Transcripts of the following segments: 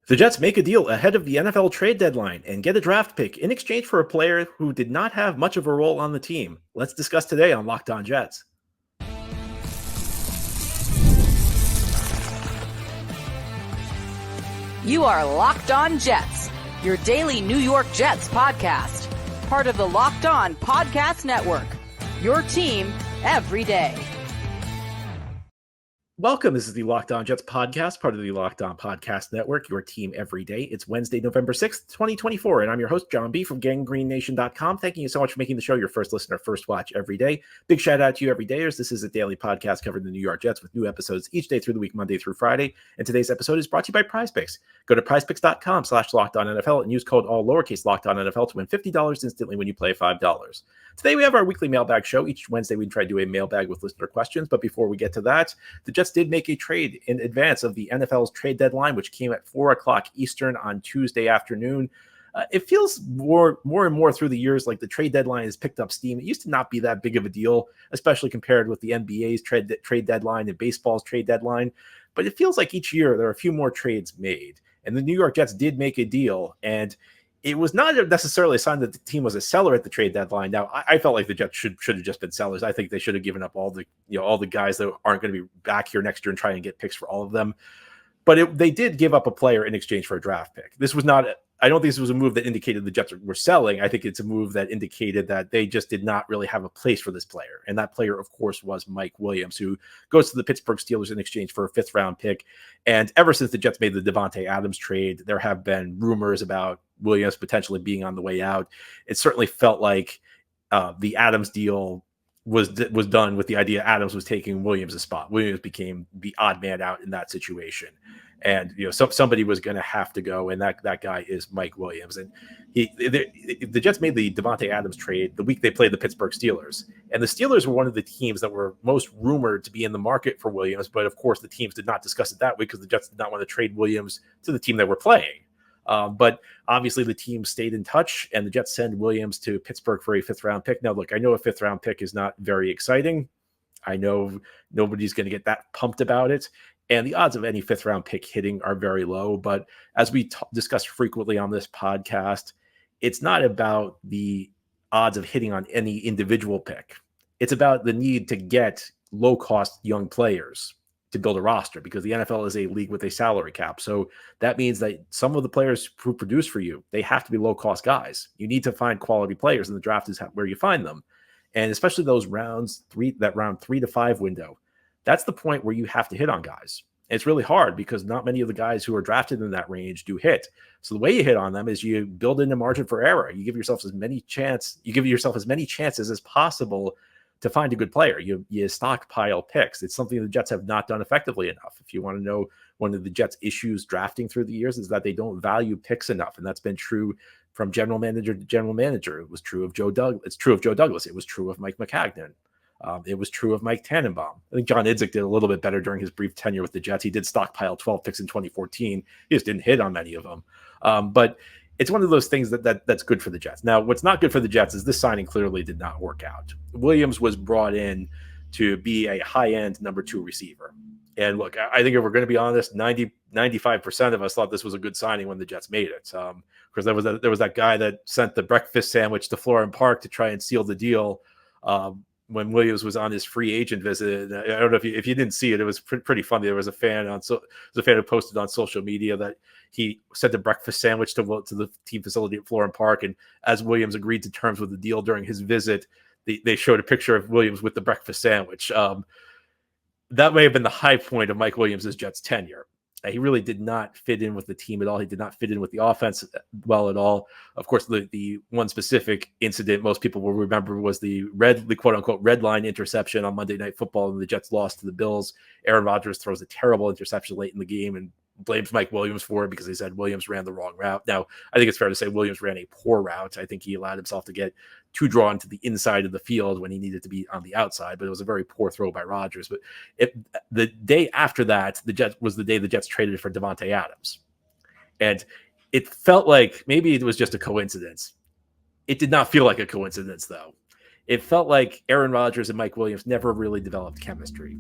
The Jets make a deal ahead of the NFL trade deadline and get a draft pick in exchange for a player who did not have much of a role on the team. Let's discuss today on Locked On Jets. You are Locked On Jets, your daily New York Jets podcast. Part of the Locked On Podcast Network, your team every day. Welcome. This is the Locked On Jets podcast, part of the Locked On Podcast Network, your team every day. It's Wednesday, November 6th, 2024, and I'm your host, John B. from GangGreenNation.com. Thanking you so much for making the show your first listener, first watch every day. Big shout out to you everydayers. This is a daily podcast covering the New York Jets with new episodes each day through the week, Monday through Friday. And today's episode is brought to you by PrizePicks. Go to prizepicks.com/LockedOnNFL and use code all lowercase LockedOnNFL to win $50 instantly when you play $5. Today we have our weekly mailbag show. Each Wednesday we try to do a mailbag with listener questions. But before we get to that, the Jets did make a trade in advance of the NFL's trade deadline, which came at 4 o'clock Eastern on Tuesday afternoon. It feels more and more through the years like the trade deadline has picked up steam. It used to not be that big of a deal, especially compared with the NBA's trade deadline and baseball's trade deadline. But it feels like each year there are a few more trades made. And the New York Jets did make a deal, and it was not necessarily a sign that the team was a seller at the trade deadline. Now, I felt like the Jets should have just been sellers. I think they should have given up all the guys that aren't going to be back here next year and try and get picks for all of them. But they did give up a player in exchange for a draft pick. This was not. I don't think this was a move that indicated the Jets were selling. I think it's a move that indicated that they just did not really have a place for this player. And that player, of course, was Mike Williams, who goes to the Pittsburgh Steelers in exchange for a 5th-round pick. And ever since the Jets made the Davante Adams trade, there have been rumors about Williams potentially being on the way out. It certainly felt like the Adams deal was done with the idea Adams was taking Williams' spot. Williams became the odd man out in that situation. And somebody was going to have to go, and that guy is Mike Williams. And the Jets made the Davante Adams trade the week they played the Pittsburgh Steelers, and the Steelers were one of the teams that were most rumored to be in the market for Williams. But of course, the teams did not discuss it that way because the Jets did not want to trade Williams to the team they were playing. But obviously, the team stayed in touch, and the Jets sent Williams to Pittsburgh for a 5th-round pick. Now, look, I know a 5th-round pick is not very exciting. I know nobody's going to get that pumped about it. And the odds of any 5th-round pick hitting are very low. But as we discuss frequently on this podcast, it's not about the odds of hitting on any individual pick. It's about the need to get low-cost young players to build a roster, because the NFL is a league with a salary cap. So that means that some of the players who produce for you, they have to be low-cost guys. You need to find quality players, and the draft is where you find them. And especially those round 3 to 5 window, that's the point where you have to hit on guys. It's really hard because not many of the guys who are drafted in that range do hit. So the way you hit on them is you build in a margin for error. You give yourself as many chances as possible to find a good player. You stockpile picks. It's something the Jets have not done effectively enough. If you want to know, one of the Jets' issues drafting through the years is that they don't value picks enough, and that's been true from general manager to general manager. It was true of Joe Douglas. It's true of Joe Douglas. It was true of Mike McCagnon. It was true of Mike Tannenbaum. I think John Idzik did a little bit better during his brief tenure with the Jets. He did stockpile 12 picks in 2014. He just didn't hit on many of them. But it's one of those things that's good for the Jets. Now, what's not good for the Jets is this signing clearly did not work out. Williams was brought in to be a high-end number 2 receiver. And look, I think if we're going to be honest, 95% of us thought this was a good signing when the Jets made it. Because there was that guy that sent the breakfast sandwich to Florham Park to try and seal the deal when Williams was on his free agent visit. I don't know if you didn't see it. It was pretty funny. There was a fan who posted on social media that he sent a breakfast sandwich to the team facility at Florham Park, and as Williams agreed to terms with the deal during his visit, they showed a picture of Williams with the breakfast sandwich. That may have been the high point of Mike Williams' Jets tenure. He really did not fit in with the team at all. He did not fit in with the offense well at all. Of course, the one specific incident most people will remember was the quote-unquote red line interception on Monday Night Football, and the Jets lost to the Bills. Aaron Rodgers throws a terrible interception late in the game and blames Mike Williams for it because they said Williams ran the wrong route. Now, I think it's fair to say Williams ran a poor route. I think he allowed himself to get too drawn to the inside of the field when he needed to be on the outside, but it was a very poor throw by Rodgers. But the day after that, the day the Jets traded for Davante Adams. And it felt like maybe it was just a coincidence. It did not feel like a coincidence, though. It felt like Aaron Rodgers and Mike Williams never really developed chemistry.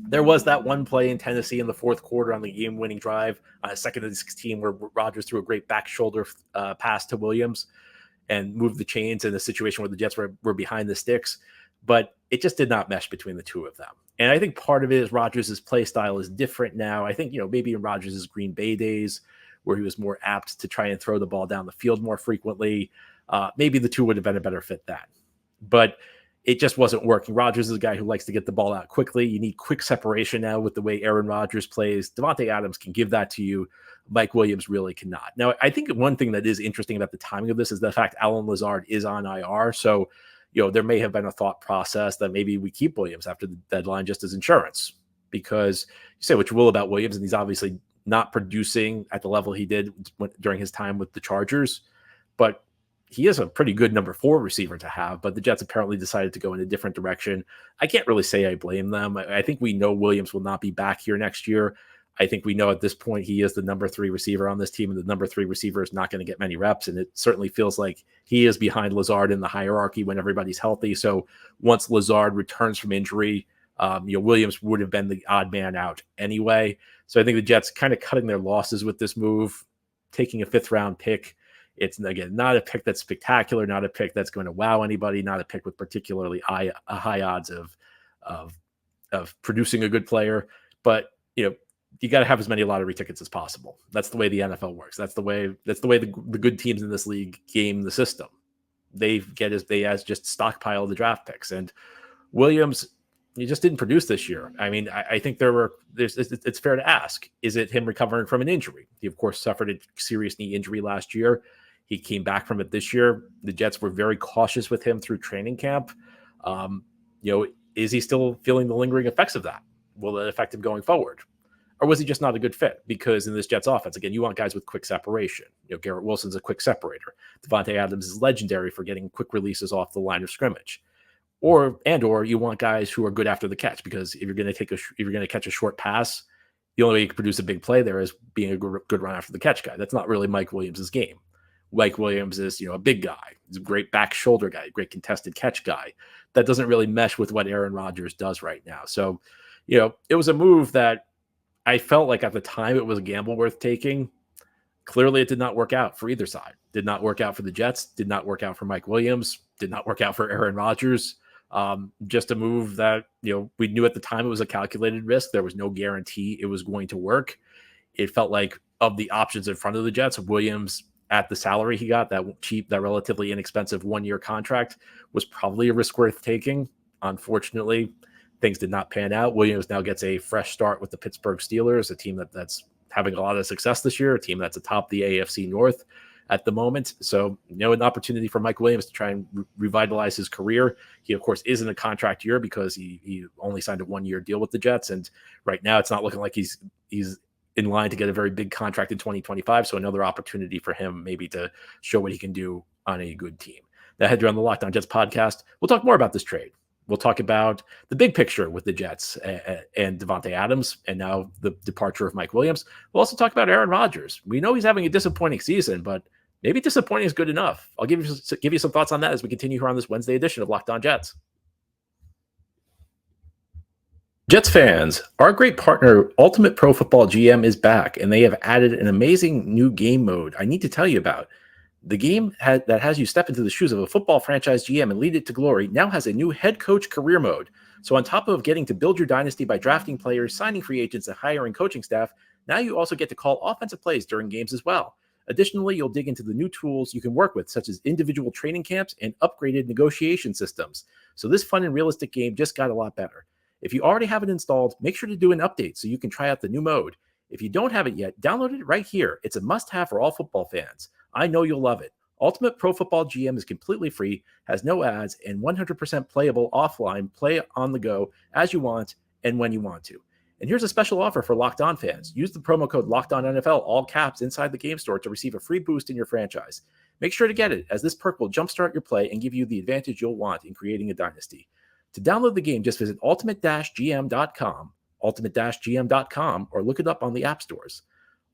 There was that one play in Tennessee in the fourth quarter on the game-winning drive, second and 16, where Rodgers threw a great back shoulder pass to Williams and moved the chains in a situation where the Jets were behind the sticks. But it just did not mesh between the two of them. And I think part of it is Rodgers' play style is different now. I think, maybe in Rodgers' Green Bay days, where he was more apt to try and throw the ball down the field more frequently, maybe the two would have been a better fit then. But it just wasn't working. Rodgers is a guy who likes to get the ball out quickly. You need quick separation now with the way Aaron Rodgers plays. Davante Adams can give that to you. Mike Williams really cannot. Now, I think one thing that is interesting about the timing of this is the fact Allen Lazard is on IR. So, there may have been a thought process that maybe we keep Williams after the deadline just as insurance, because you say what you will about Williams, and he's obviously not producing at the level he did during his time with the Chargers, but he is a pretty good number 4 receiver to have. But the Jets apparently decided to go in a different direction. I can't really say I blame them. I think we know Williams will not be back here next year. I think we know at this point he is the number 3 receiver on this team, and the number 3 receiver is not going to get many reps. And it certainly feels like he is behind Lazard in the hierarchy when everybody's healthy. So once Lazard returns from injury, Williams would have been the odd man out anyway. So I think the Jets kind of cutting their losses with this move, taking a 5th round pick. It's, again, not a pick that's spectacular, not a pick that's going to wow anybody, not a pick with particularly high odds of producing a good player. But, you got to have as many lottery tickets as possible. That's the way the NFL works. That's the way the good teams in this league game the system. They just stockpile the draft picks. And Williams, he just didn't produce this year. I mean, I think it's fair to ask, is it him recovering from an injury? He, of course, suffered a serious knee injury last year. He came back from it this year. The Jets were very cautious with him through training camp. Is he still feeling the lingering effects of that? Will it affect him going forward? Or was he just not a good fit? Because in this Jets offense, again, you want guys with quick separation. Garrett Wilson's a quick separator. Davante Adams is legendary for getting quick releases off the line of scrimmage. Or you want guys who are good after the catch, because if you're going to catch a short pass, the only way you can produce a big play there is being a good run after the catch guy. That's not really Mike Williams' game. Mike Williams is, a big guy. He's a great back shoulder guy, great contested catch guy. That doesn't really mesh with what Aaron Rodgers does right now. So, it was a move that I felt like at the time it was a gamble worth taking. Clearly, it did not work out for either side. Did not work out for the Jets. Did not work out for Mike Williams. Did not work out for Aaron Rodgers. Just a move that, we knew at the time it was a calculated risk. There was no guarantee it was going to work. It felt like of the options in front of the Jets, Williams, at the salary he got, that cheap, that relatively inexpensive 1-year contract, was probably a risk worth taking. Unfortunately, things did not pan out. Williams now gets a fresh start with the Pittsburgh Steelers, a team that's having a lot of success this year, a team that's atop the AFC North at the moment. So, an opportunity for Mike Williams to try and revitalize his career. He, of course, is in a contract year because he only signed a 1-year deal with the Jets. And right now it's not looking like he's in line to get a very big contract in 2025. So another opportunity for him maybe to show what he can do on a good team. Now, head on the Locked On Jets podcast. We'll talk more about this trade. We'll talk about the big picture with the Jets and Davante Adams, and now the departure of Mike Williams. We'll also talk about Aaron Rodgers. We know he's having a disappointing season, but maybe disappointing is good enough. I'll give you some thoughts on that as we continue here on this Wednesday edition of Locked On Jets. Jets fans, our great partner, Ultimate Pro Football GM, is back, and they have added an amazing new game mode I need to tell you about. The game that has you step into the shoes of a football franchise GM and lead it to glory now has a new head coach career mode. So on top of getting to build your dynasty by drafting players, signing free agents, and hiring coaching staff, now you also get to call offensive plays during games as well. Additionally, you'll dig into the new tools you can work with, such as individual training camps and upgraded negotiation systems. So this fun and realistic game just got a lot better. If you already have it installed, make sure to do an update so you can try out the new mode. If you don't have it yet, download it right here. It's a must-have for all football fans. I know you'll love it. Ultimate Pro Football GM is completely free, has no ads, and 100% playable offline. Play on the go as you want and when you want to. And here's a special offer for Locked On fans. Use the promo code LOCKEDONNFL, all caps, inside the game store to receive a free boost in your franchise. Make sure to get it, as this perk will jumpstart your play and give you the advantage you'll want in creating a dynasty. To download the game, just visit ultimate-gm.com, ultimate-gm.com, or look it up on the app stores.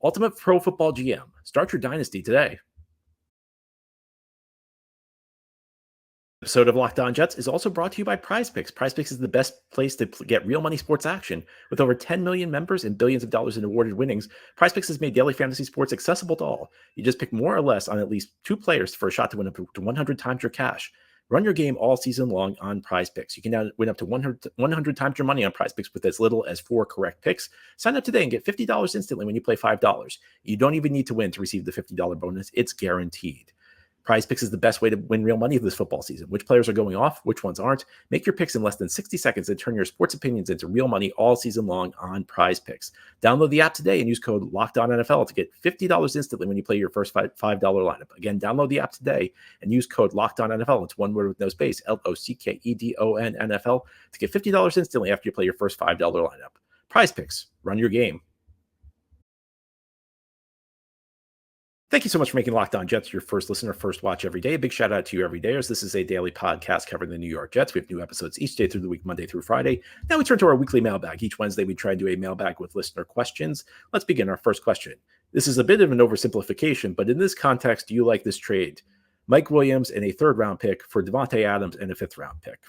Ultimate Pro Football GM. Start your dynasty today. Episode of Locked On Jets is also brought to you by PrizePicks. PrizePicks is the best place to get real money sports action. With over 10 million members and billions of dollars in awarded winnings, PrizePicks has made daily fantasy sports accessible to all. You just pick more or less on at least 2 players for a shot to win up to 100 times your cash. Run your game all season long on PrizePicks. You can now win up to 100 times your money on PrizePicks with as little as 4 correct picks. Sign up today and get $50 instantly when you play $5. You don't even need to win to receive the $50 bonus. It's guaranteed. PrizePicks is the best way to win real money this football season. Which players are going off, which ones aren't. Make your picks in less than 60 seconds and turn your sports opinions into real money all season long on PrizePicks. Download the app today and use code LOCKEDONNFL to get $50 instantly when you play your first $5 lineup. Again, download the app today and use code LOCKEDONNFL. It's one word with no space, LOCKEDONNFL, to get $50 instantly after you play your first $5 lineup. PrizePicks, run your game. Thank you so much for making Locked On Jets your first listener, first watch every day. A big shout out to you everydayers. This is a daily podcast covering the New York Jets. We have new episodes each day through the week, Monday through Friday. Now we turn to our weekly mailbag. Each Wednesday, we try and do a mailbag with listener questions. Let's begin our first question. This is a bit of an oversimplification, but in this context, do you like this trade? Mike Williams and a 3rd round pick for Davante Adams and a 5th round pick.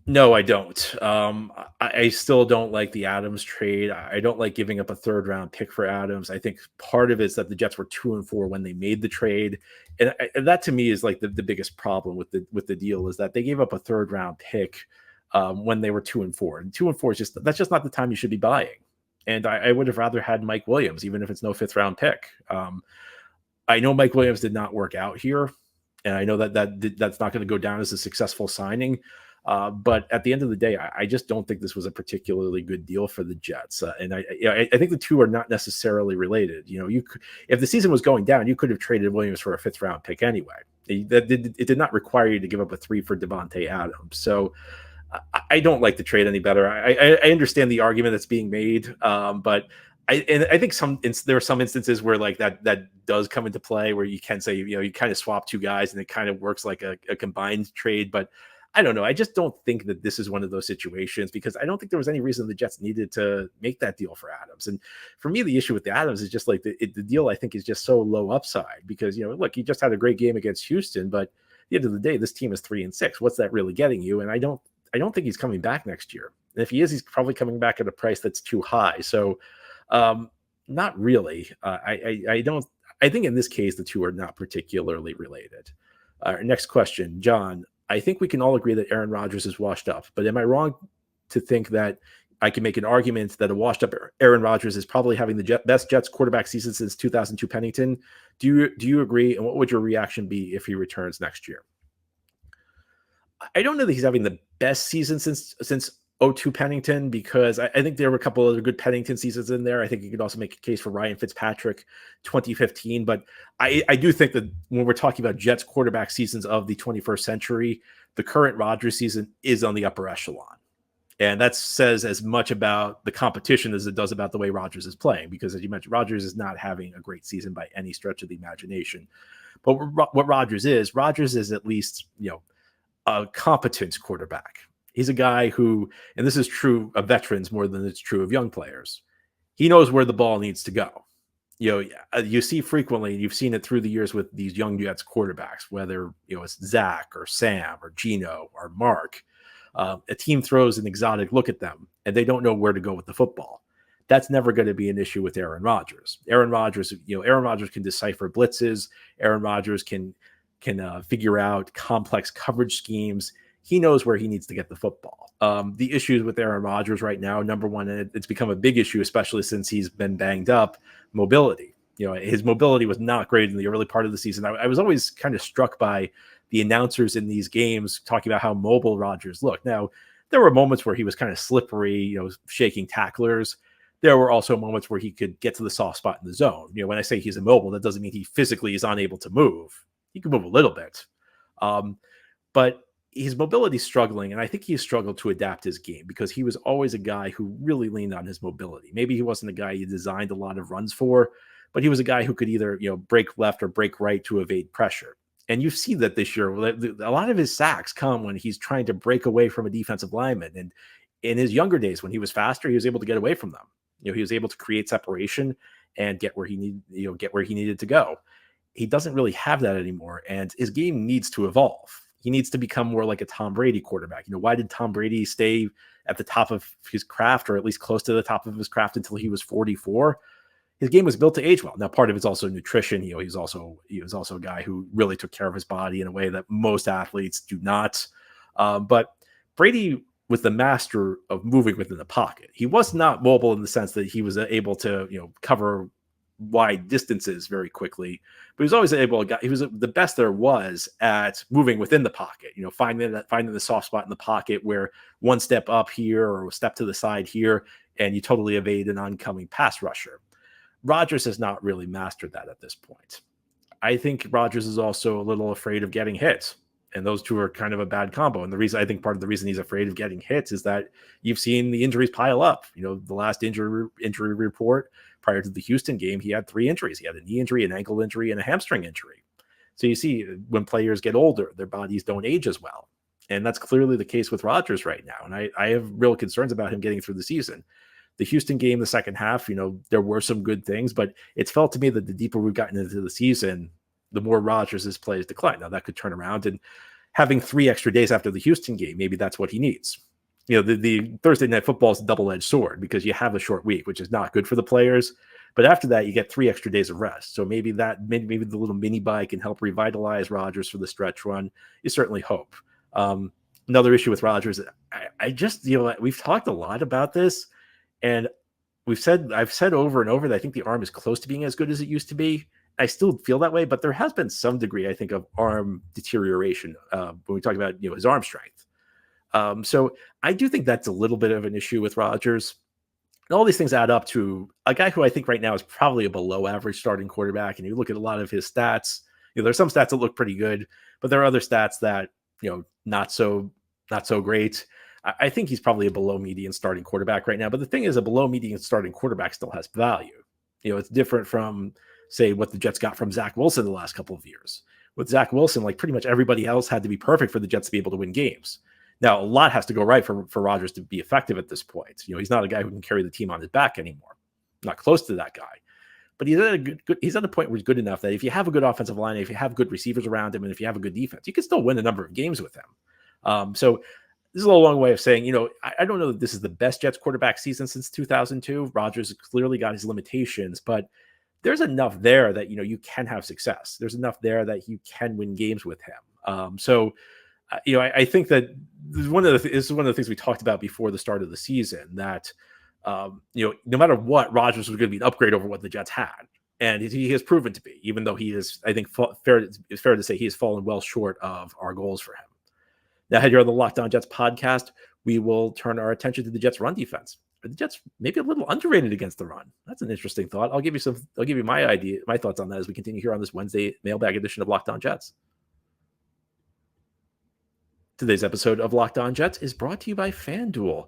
No, I don't. I still don't like the Adams trade. I don't like giving up a 3rd round pick for Adams. I think part of it is that the Jets were 2-4 when they made the trade, and that to me is like the biggest problem with the deal is that they gave up a 3rd round pick when they were 2-4, and 2-4 is that's just not the time you should be buying. And I would have rather had Mike Williams, even if it's no 5th round pick. I know Mike Williams did not work out here, and I know that's not going to go down as a successful signing. But at the end of the day, I just don't think this was a particularly good deal for the Jets. And I think the two are not necessarily related. If the season was going down, you could have traded Williams for a 5th round pick anyway. It did not require you to give up a 3 for Davante Adams. So I don't like the trade any better. I understand the argument that's being made, but I think there are some instances where like that does come into play where you can say, you kind of swap 2 guys and it kind of works like a combined trade, but I don't know. I just don't think that this is one of those situations because I don't think there was any reason the Jets needed to make that deal for Adams. And for me, the issue with the Adams is just like the deal I think is just so low upside because, look, he just had a great game against Houston, but at the end of the day, this team is 3-6. What's that really getting you? And I don't think he's coming back next year. And if he is, he's probably coming back at a price that's too high. So not really. I think in this case, the two are not particularly related. Next question, John. I think we can all agree that Aaron Rodgers is washed up, but am I wrong to think that I can make an argument that a washed up Aaron Rodgers is probably having the best Jets quarterback season since 2002 Pennington? Do you agree? And what would your reaction be if he returns next year? I don't know that he's having the best season since 02 Pennington because I think there were a couple other good Pennington seasons in there. I think you could also make a case for Ryan Fitzpatrick 2015, but I do think that when we're talking about Jets quarterback seasons of the 21st century, the current Rodgers season is on the upper echelon. And that says as much about the competition as it does about the way Rodgers is playing, because as you mentioned, Rodgers is not having a great season by any stretch of the imagination. But what Rodgers is at least, a competent quarterback. He's a guy who, and this is true of veterans more than it's true of young players, he knows where the ball needs to go. You see frequently, and you've seen it through the years with these young Jets quarterbacks, whether it's Zach or Sam or Gino or Mark, a team throws an exotic look at them and they don't know where to go with the football. That's never going to be an issue with Aaron Rodgers. Aaron Rodgers can decipher blitzes. Aaron Rodgers can figure out complex coverage schemes. He knows where he needs to get the football. The issues with Aaron Rodgers right now, number one, and it's become a big issue, especially since he's been banged up, mobility. His mobility was not great in the early part of the season. I was always kind of struck by the announcers in these games talking about how mobile Rodgers looked. Now, there were moments where he was kind of slippery, shaking tacklers. There were also moments where he could get to the soft spot in the zone. When I say he's immobile, that doesn't mean he physically is unable to move. He can move a little bit. But his mobility is struggling, and I think he has struggled to adapt his game because he was always a guy who really leaned on his mobility. Maybe he wasn't a guy you designed a lot of runs for, but he was a guy who could either break left or break right to evade pressure. And you see that this year. A lot of his sacks come when he's trying to break away from a defensive lineman. And in his younger days, when he was faster, he was able to get away from them. He was able to create separation and get where he needed to go. he doesn't really have that anymore, and his game needs to evolve. He needs to become more like a Tom Brady quarterback. Why did Tom Brady stay at the top of his craft, or at least close to the top of his craft, until he was 44? His game was built to age well. Now, part of it's also nutrition. He was also a guy who really took care of his body in a way that most athletes do not. But Brady was the master of moving within the pocket. He was not mobile in the sense that he was able to, cover wide distances very quickly, but he was always able to. He was the best there was at moving within the pocket. Finding the soft spot in the pocket where one step up here or a step to the side here, and you totally evade an oncoming pass rusher. Rodgers has not really mastered that at this point. I think Rodgers is also a little afraid of getting hit, and those two are kind of a bad combo. And I think part of the reason he's afraid of getting hits is that you've seen the injuries pile up. The last injury report prior to the Houston game, he had 3 injuries. He had a knee injury, an ankle injury, and a hamstring injury. So you see, when players get older, their bodies don't age as well. And that's clearly the case with Rodgers right now. And I have real concerns about him getting through the season. The Houston game, the second half, there were some good things, but it's felt to me that the deeper we've gotten into the season, the more Rodgers' plays decline. Now, that could turn around, and having 3 extra days after the Houston game, maybe that's what he needs. The Thursday Night Football is a double-edged sword because you have a short week, which is not good for the players. But after that, you get 3 extra days of rest. So maybe the little mini bye can help revitalize Rodgers for the stretch run. You certainly hope. Another issue with Rodgers, I just, we've talked a lot about this, and I've said over and over that I think the arm is close to being as good as it used to be. I still feel that way, but there has been some degree, I think, of arm deterioration when we talk about his arm strength. So I do think that's a little bit of an issue with Rodgers. And all these things add up to a guy who I think right now is probably a below average starting quarterback. And you look at a lot of his stats, there's some stats that look pretty good, but there are other stats that, not so great. I think he's probably a below median starting quarterback right now. But the thing is, a below median starting quarterback still has value. It's different from, say, what the Jets got from Zach Wilson the last couple of years. With Zach Wilson, like pretty much everybody else had to be perfect for the Jets to be able to win games. Now, a lot has to go right for Rodgers to be effective at this point. He's not a guy who can carry the team on his back anymore. Not close to that guy. But he's at a point where he's good enough that if you have a good offensive line, if you have good receivers around him, and if you have a good defense, you can still win a number of games with him. So this is a long way of saying, I don't know that this is the best Jets quarterback season since 2002. Rodgers has clearly got his limitations, but there's enough there that, you can have success. There's enough there that you can win games with him. I think that this is one of the things we talked about before the start of the season, that, no matter what, Rodgers was going to be an upgrade over what the Jets had. And he has proven to be, even though he is, I think, it's fair to say he has fallen well short of our goals for him. Now, here on the Locked On Jets podcast, we will turn our attention to the Jets' run defense. Are the Jets maybe a little underrated against the run? That's an interesting thought. I'll give you my thoughts on that as we continue here on this Wednesday mailbag edition of Locked On Jets. Today's episode of Locked On Jets is brought to you by FanDuel.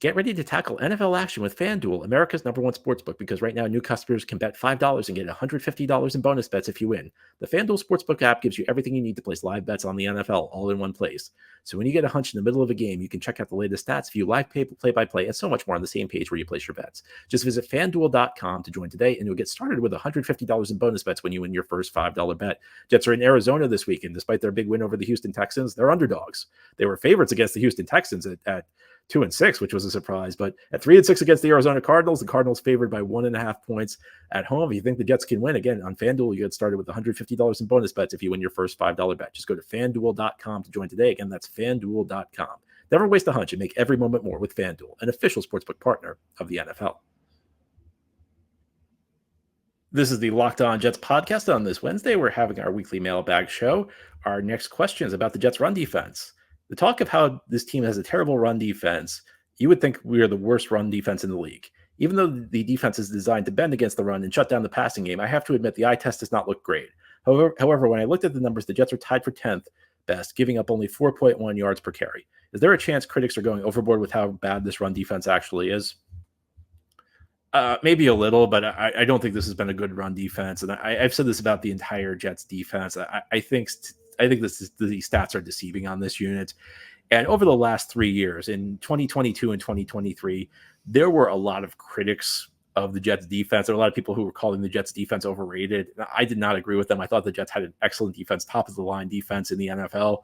Get ready to tackle NFL action with FanDuel, America's #1 sportsbook, because right now new customers can bet $5 and get $150 in bonus bets if you win. The FanDuel Sportsbook app gives you everything you need to place live bets on the NFL all in one place. So when you get a hunch in the middle of a game, you can check out the latest stats, view live play-by-play, and so much more on the same page where you place your bets. Just visit FanDuel.com to join today, and you'll get started with $150 in bonus bets when you win your first $5 bet. Jets are in Arizona this week, and despite their big win over the Houston Texans, they're underdogs. They were favorites against the Houston Texans at 2-6, which was a surprise, but at 3-6 against the Arizona Cardinals, the Cardinals favored by 1.5 points at home. If you think the Jets can win, again, on FanDuel, you get started with $150 in bonus bets if you win your first $5 bet. Just go to FanDuel.com to join today. Again, that's FanDuel.com. Never waste a hunch and make every moment more with FanDuel, an official sportsbook partner of the NFL. This is the Locked On Jets podcast. On this Wednesday, we're having our weekly mailbag show. Our next question is about the Jets' run defense. The talk of how this team has a terrible run defense, you would think we are the worst run defense in the league. Even though the defense is designed to bend against the run and shut down the passing game, I have to admit the eye test does not look great. However, when I looked at the numbers, the Jets are tied for 10th best, giving up only 4.1 yards per carry. Is there a chance critics are going overboard with how bad this run defense actually is? Maybe a little, but I don't think this has been a good run defense. And I've said this about the entire Jets defense. I think the stats are deceiving on this unit. And over the last 3 years, in 2022 and 2023, there were a lot of critics of the Jets defense. There are a lot of people who were calling the Jets defense overrated. I did not agree with them. I thought the Jets had an excellent defense, top of the line defense in the NFL.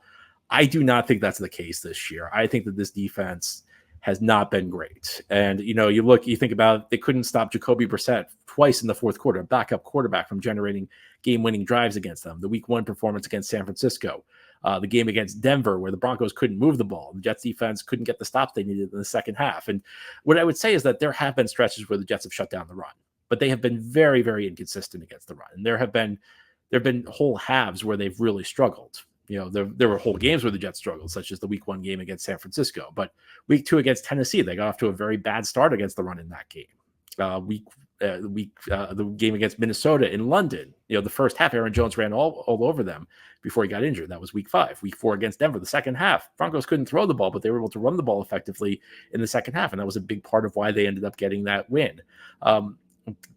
I do not think that's the case this year. I think that this defense has not been great. And, you think about, they couldn't stop Jacoby Brissett twice in the fourth quarter, a backup quarterback, from generating game-winning drives against them. The week 1 performance against San Francisco, the game against Denver, where the Broncos couldn't move the ball. The Jets defense couldn't get the stops they needed in the second half. And what I would say is that there have been stretches where the Jets have shut down the run, but they have been very, very inconsistent against the run. And there have been whole halves where they've really struggled. There were whole games where the Jets struggled, such as the week 1 game against San Francisco. But week 2 against Tennessee, they got off to a very bad start against the run in that game. The game against Minnesota in London, the first half, Aaron Jones ran all over them before he got injured. That was week 5. Week 4 against Denver, the second half, Broncos couldn't throw the ball, but they were able to run the ball effectively in the second half. And that was a big part of why they ended up getting that win.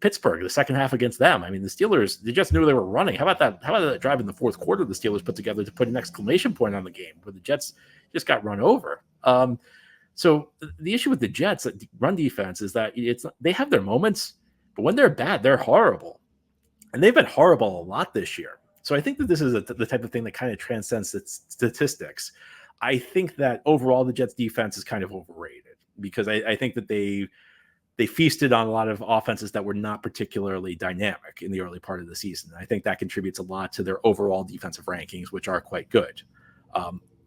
Pittsburgh, the second half against them. I mean, the Steelers, they just knew they were running. How about that drive in the fourth quarter the Steelers put together to put an exclamation point on the game, where the Jets just got run over? So the issue with the Jets run defense is that they have their moments, but when they're bad, they're horrible. And they've been horrible a lot this year. So I think that this is the type of thing that kind of transcends its statistics. I think that overall the Jets defense is kind of overrated, because I think that they feasted on a lot of offenses that were not particularly dynamic in the early part of the season. I think that contributes a lot to their overall defensive rankings, which are quite good.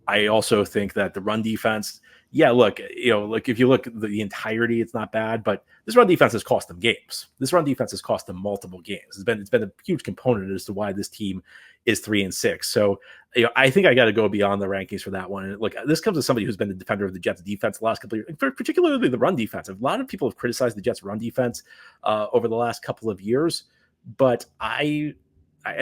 I also think that the run defense, if you look at the entirety, it's not bad, but this run defense has cost them games. This run defense has cost them multiple games. It's been a huge component as to why this team is 3-6. So, I think I got to go beyond the rankings for that one. And look, this comes as somebody who's been a defender of the Jets defense the last couple of years, particularly the run defense. A lot of people have criticized the Jets run defense over the last couple of years, but I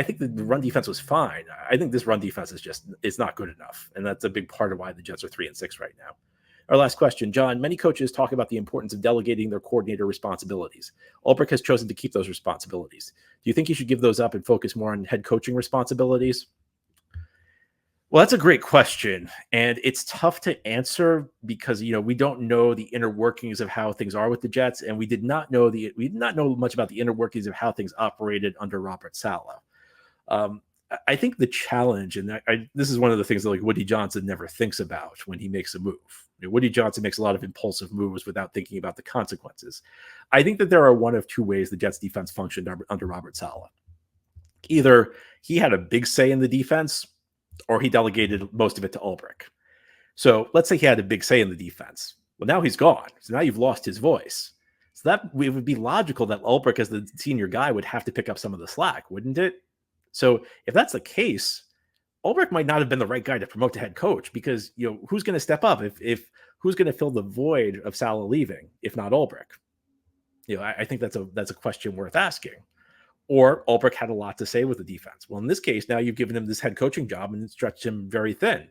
think the run defense was fine. I think this run defense is not good enough. And that's a big part of why the Jets are 3-6 right now. Our last question, John, many coaches talk about the importance of delegating their coordinator responsibilities. Ulbrich has chosen to keep those responsibilities. Do you think he should give those up and focus more on head coaching responsibilities? Well, that's a great question. And it's tough to answer because, we don't know the inner workings of how things are with the Jets. And we did not know much about the inner workings of how things operated under Robert Salah. I think the challenge, and this is one of the things that Woody Johnson never thinks about when he makes a move. Woody Johnson makes a lot of impulsive moves without thinking about the consequences. I think that there are one of two ways the Jets defense functioned under Robert Salah. Either he had a big say in the defense, or he delegated most of it to Ulbrich. So let's say he had a big say in the defense. Well, now he's gone. So now you've lost his voice. So it would be logical that Ulbrich, as the senior guy, would have to pick up some of the slack, wouldn't it? So if that's the case, Ulbrich might not have been the right guy to promote to head coach, because who's going to step up if who's going to fill the void of Salah leaving, if not Ulbrich? I think that's a question worth asking. Or Ulbrich had a lot to say with the defense. Well, in this case, now you've given him this head coaching job and stretched him very thin.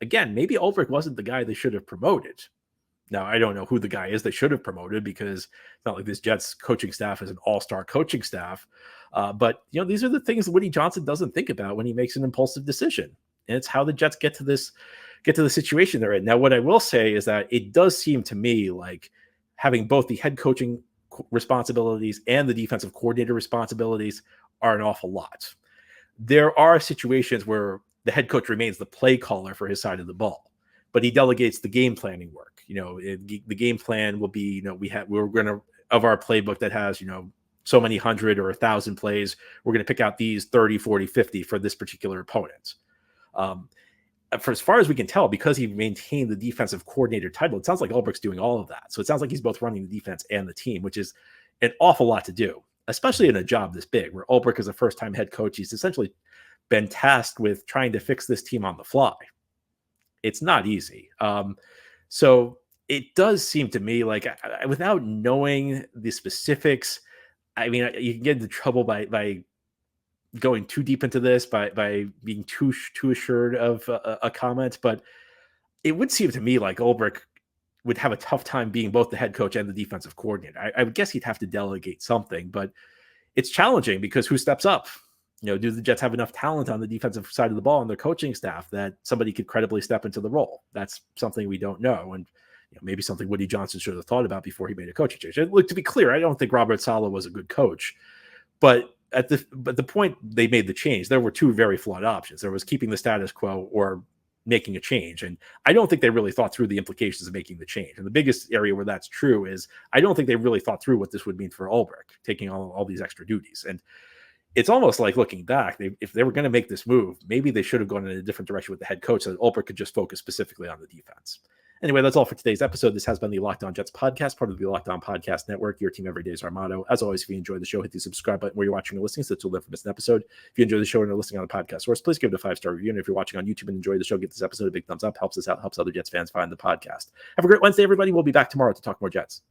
Again, maybe Ulbrich wasn't the guy they should have promoted. Now, I don't know who the guy is they should have promoted, because it's not like this Jets coaching staff is an all-star coaching staff. But these are the things Woody Johnson doesn't think about when he makes an impulsive decision. And it's how the Jets get to the situation they're in. Now, what I will say is that it does seem to me like having both the head coaching responsibilities and the defensive coordinator responsibilities are an awful lot. There are situations where the head coach remains the play caller for his side of the ball, but he delegates the game planning work. The game plan will be, we're going to, of our playbook that has, so many 100 or 1,000 plays, we're going to pick out these 30, 40, 50 for this particular opponent. For as far as we can tell, because he maintained the defensive coordinator title, it sounds like Ulbrich's doing all of that. So it sounds like he's both running the defense and the team, which is an awful lot to do, especially in a job this big, where Ulbrich is a first-time head coach. He's essentially been tasked with trying to fix this team on the fly. It's not easy. So it does seem to me like, without knowing the specifics, I mean, you can get into trouble by going too deep into this, by being too assured of a comment. But it would seem to me like Ulbrich would have a tough time being both the head coach and the defensive coordinator. I would guess he'd have to delegate something, but it's challenging because who steps up? Do the Jets have enough talent on the defensive side of the ball and their coaching staff that somebody could credibly step into the role? That's something we don't know. And maybe something Woody Johnson should have thought about before he made a coaching change. And look, to be clear, I don't think Robert Salah was a good coach, but the point they made the change, there were two very flawed options. There was keeping the status quo or making a change. And I don't think they really thought through the implications of making the change. And the biggest area where that's true is I don't think they really thought through what this would mean for Ulbrich, taking all these extra duties. And it's almost like, looking back, if they were going to make this move, maybe they should have gone in a different direction with the head coach so that Ulbrich could just focus specifically on the defense. Anyway, that's all for today's episode. This has been the Locked On Jets podcast, part of the Locked On Podcast Network. Your team every day is our motto. As always, if you enjoy the show, hit the subscribe button where you're watching or listening so that you'll never miss an episode. If you enjoy the show and are listening on a podcast source, please give it a 5-star review. And if you're watching on YouTube and enjoy the show, give this episode a big thumbs up. Helps us out, helps other Jets fans find the podcast. Have a great Wednesday, everybody. We'll be back tomorrow to talk more Jets.